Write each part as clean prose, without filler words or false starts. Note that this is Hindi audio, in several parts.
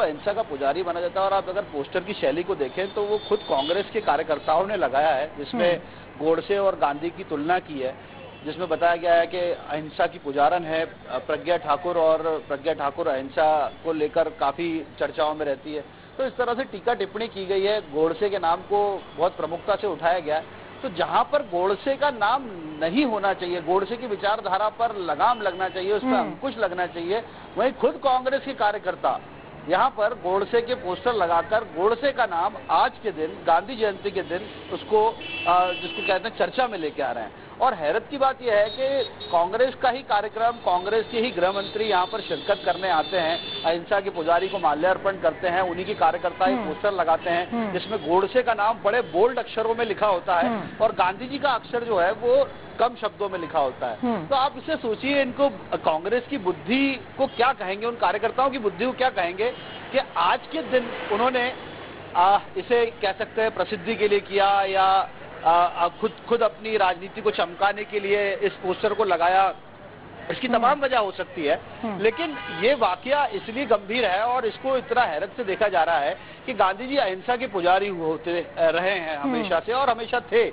अहिंसा का पुजारी माना जाता है। और आप अगर पोस्टर की शैली को देखें तो वो खुद कांग्रेस के कार्यकर्ताओं ने लगाया है, जिसमें गोडसे और गांधी की तुलना की है, जिसमें बताया गया है कि अहिंसा की पुजारन है प्रज्ञा ठाकुर, और प्रज्ञा ठाकुर अहिंसा को लेकर काफी चर्चाओं में रहती है। तो इस तरह से टीका टिप्पणी की गई है, गोडसे के नाम को बहुत प्रमुखता से उठाया गया है। तो जहां पर गोडसे का नाम नहीं होना चाहिए, गोडसे की विचारधारा पर लगाम लगना चाहिए, उस पर अंकुश लगना चाहिए, वहीं खुद कांग्रेस के कार्यकर्ता यहाँ पर गोडसे के पोस्टर लगाकर गोडसे का नाम आज के दिन, गांधी जयंती के दिन, उसको जिसको कहते हैं चर्चा में लेके आ रहे हैं। और हैरत की बात यह है कि कांग्रेस का ही कार्यक्रम, कांग्रेस के ही गृह मंत्री यहाँ पर शिरकत करने आते हैं, अहिंसा के पुजारी को माल्यार्पण करते हैं, उन्हीं के कार्यकर्ता ही पोस्टर लगाते हैं जिसमें गोडसे का नाम बड़े बोल्ड अक्षरों में लिखा होता है और गांधी जी का अक्षर जो है वो कम शब्दों में लिखा होता है। तो आप इसे सोचिए, इनको कांग्रेस की बुद्धि को क्या कहेंगे, उन कार्यकर्ताओं की बुद्धि को क्या कहेंगे कि आज के दिन उन्होंने इसे कह सकते हैं प्रसिद्धि के लिए किया या खुद अपनी राजनीति को चमकाने के लिए इस पोस्टर को लगाया। इसकी तमाम वजह हो सकती है, लेकिन ये वाकया इसलिए गंभीर है और इसको इतना हैरत से देखा जा रहा है कि गांधी जी अहिंसा के पुजारी होते रहे हैं हमेशा से और हमेशा थे।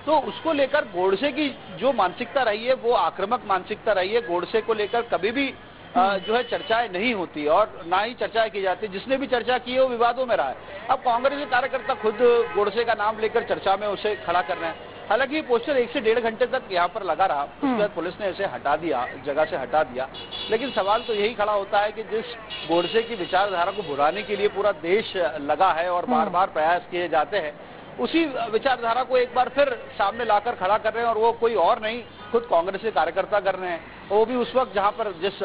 तो उसको लेकर गोडसे की जो मानसिकता रही है वो आक्रामक मानसिकता रही है। गोडसे को लेकर कभी भी जो है चर्चाएं नहीं होती और ना ही चर्चाएं की जाती। जिसने भी चर्चा की है वो विवादों में रहा है। अब कांग्रेस के कार्यकर्ता खुद गोडसे का नाम लेकर चर्चा में उसे खड़ा कर रहे हैं। हालांकि ये पोस्टर 1 से 1.5 घंटे तक यहाँ पर लगा रहा, उसके बाद पुलिस ने इसे हटा दिया, जगह से हटा दिया। लेकिन सवाल तो यही खड़ा होता है कि जिस गोडसे की विचारधारा को भुलाने के लिए पूरा देश लगा है और बार बार प्रयास किए जाते हैं, उसी विचारधारा को एक बार फिर सामने लाकर खड़ा कर रहे हैं और वो कोई और नहीं, खुद कांग्रेस के कार्यकर्ता कर रहे हैं। वो भी उस वक्त जहां पर जिस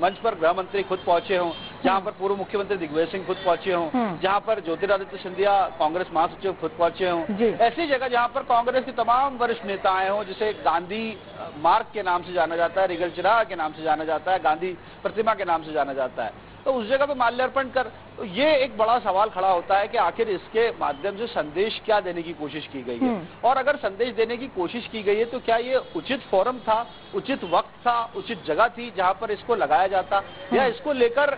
मंच पर गृह मंत्री खुद पहुंचे हों, जहां पर पूर्व मुख्यमंत्री दिग्विजय सिंह खुद पहुंचे हों, जहां पर ज्योतिरादित्य सिंधिया कांग्रेस महासचिव खुद पहुंचे हों, ऐसी जगह जहां पर कांग्रेस के तमाम वरिष्ठ नेता आए हों, जिसे गांधी मार्ग के नाम से जाना जाता है, रिगल चिराग के नाम से जाना जाता है, गांधी प्रतिमा के नाम से जाना जाता है, तो उस जगह पे माल्यार्पण कर, तो ये एक बड़ा सवाल खड़ा होता है कि आखिर इसके माध्यम से संदेश क्या देने की कोशिश की गई है। और अगर संदेश देने की कोशिश की गई है तो क्या ये उचित फोरम था, उचित वक्त था, उचित जगह थी जहां पर इसको लगाया जाता, या इसको लेकर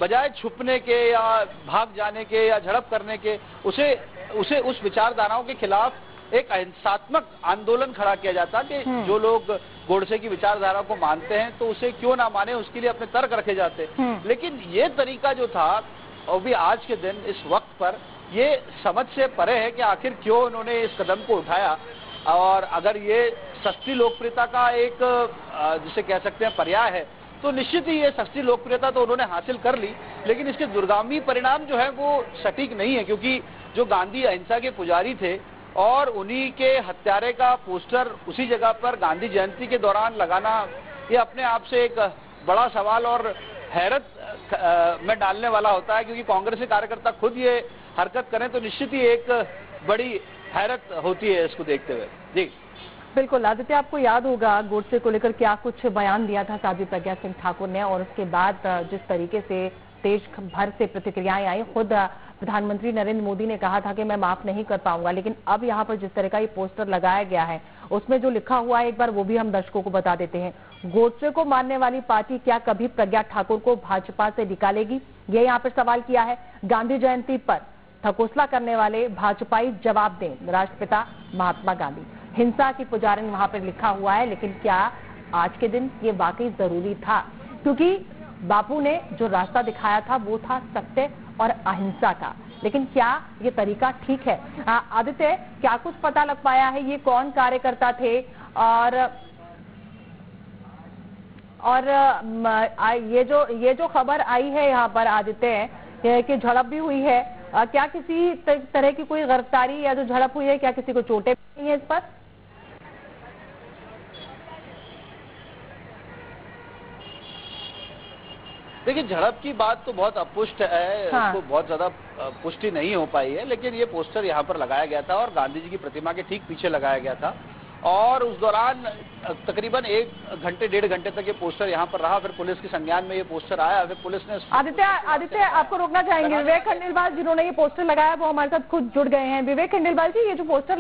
बजाय छुपने के या भाग जाने के या झड़प करने के उसे उस विचारधाराओं के खिलाफ एक अहिंसात्मक आंदोलन खड़ा किया जाता कि जो लोग गोडसे की विचारधारा को मानते हैं तो उसे क्यों ना माने, उसके लिए अपने तर्क रखे जाते। लेकिन ये तरीका जो था, और भी आज के दिन इस वक्त पर, ये समझ से परे है कि आखिर क्यों उन्होंने इस कदम को उठाया। और अगर ये सस्ती लोकप्रियता का एक जिसे कह सकते हैं पर्याय है, तो निश्चित ही ये सस्ती लोकप्रियता तो उन्होंने हासिल कर ली, लेकिन इसके दुर्गामी परिणाम जो है वो सटीक नहीं है, क्योंकि जो गांधी अहिंसा के पुजारी थे और उन्हीं के हत्यारे का पोस्टर उसी जगह पर गांधी जयंती के दौरान लगाना, ये अपने आप से एक बड़ा सवाल और हैरत में डालने वाला होता है। क्योंकि कांग्रेस के कार्यकर्ता खुद ये हरकत करें तो निश्चित ही एक बड़ी हैरत होती है इसको देखते हुए। जी बिल्कुल आदित्य, आपको याद होगा गोडसे को लेकर क्या कुछ बयान दिया था साध्वी प्रज्ञा सिंह ठाकुर ने, और उसके बाद जिस तरीके से देश भर से प्रतिक्रियाएं आई। खुद प्रधानमंत्री नरेंद्र मोदी ने कहा था कि मैं माफ नहीं कर पाऊंगा, लेकिन अब यहाँ पर जिस तरह का ये पोस्टर लगाया गया है उसमें जो लिखा हुआ है एक बार वो भी हम दर्शकों को बता देते हैं। गोडसे को मानने वाली पार्टी क्या कभी प्रज्ञा ठाकुर को भाजपा से निकालेगी, ये यहाँ पर सवाल किया है। गांधी जयंती पर ठकोसला करने वाले भाजपाई जवाब दें, राष्ट्रपिता महात्मा गांधी। हिंसा की पुजारन वहां पर लिखा हुआ है, लेकिन क्या आज के दिन ये वाकई जरूरी था? क्योंकि बापू ने जो रास्ता दिखाया था वो था सत्य और अहिंसा का, लेकिन क्या ये तरीका ठीक है? आदित्य, क्या कुछ पता लग पाया है ये कौन कार्यकर्ता थे, और ये जो खबर आई है यहाँ पर आदित्य कि झड़प भी हुई है, क्या किसी तरह की कोई गिरफ्तारी या जो झड़प हुई है, क्या किसी को चोटें भी हैं इस पर? देखिए, झड़प की बात तो बहुत अपुष्ट है, उसको बहुत ज्यादा पुष्टि नहीं हो पाई है, लेकिन ये पोस्टर यहाँ पर लगाया गया था और गांधी जी की प्रतिमा के ठीक पीछे लगाया गया था, और उस दौरान तकरीबन 1 घंटे 1.5 घंटे तक ये पोस्टर यहाँ पर रहा। फिर पुलिस के संज्ञान में ये पोस्टर आया, फिर पुलिस ने आदित्य आपको रोकना चाहेंगे। विवेक खंडेलवाल जिन्होंने ये पोस्टर लगाया वो हमारे साथ खुद जुड़ गए हैं। विवेक खंडेलवाल जी, ये जो पोस्टर